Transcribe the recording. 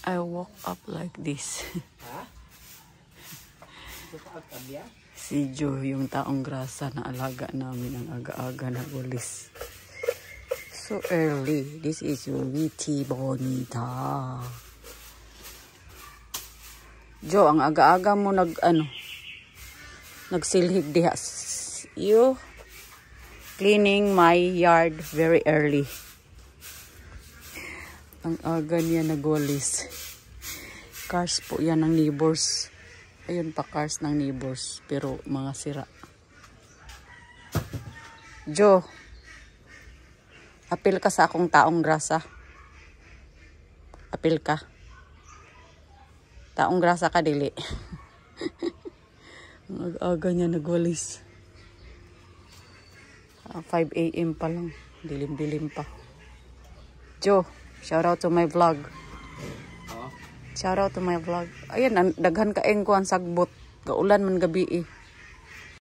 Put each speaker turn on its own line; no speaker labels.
I woke up like this. Si Joe, yung taong grasa na alaga namin ang aga-aga na gulis. So early. This is Witty Bonita. Joe, ang aga-aga mo nagsilhig diha. You cleaning my yard very early. Ang aga niya nagwalis. Cars po yan ng neighbors. Ayun pa, cars ng neighbors. Pero mga sira. Joe, apil ka sa akong taong grasa. Apil ka. Taong grasa ka, dili. Ang aga niya nagwalis. 5 AM pa lang. Dilim-dilim pa. Joe, shout out to my vlog. Shout out to my vlog. Ayan, daghan ka ko ang sagbot. Gaulan man gabi eh.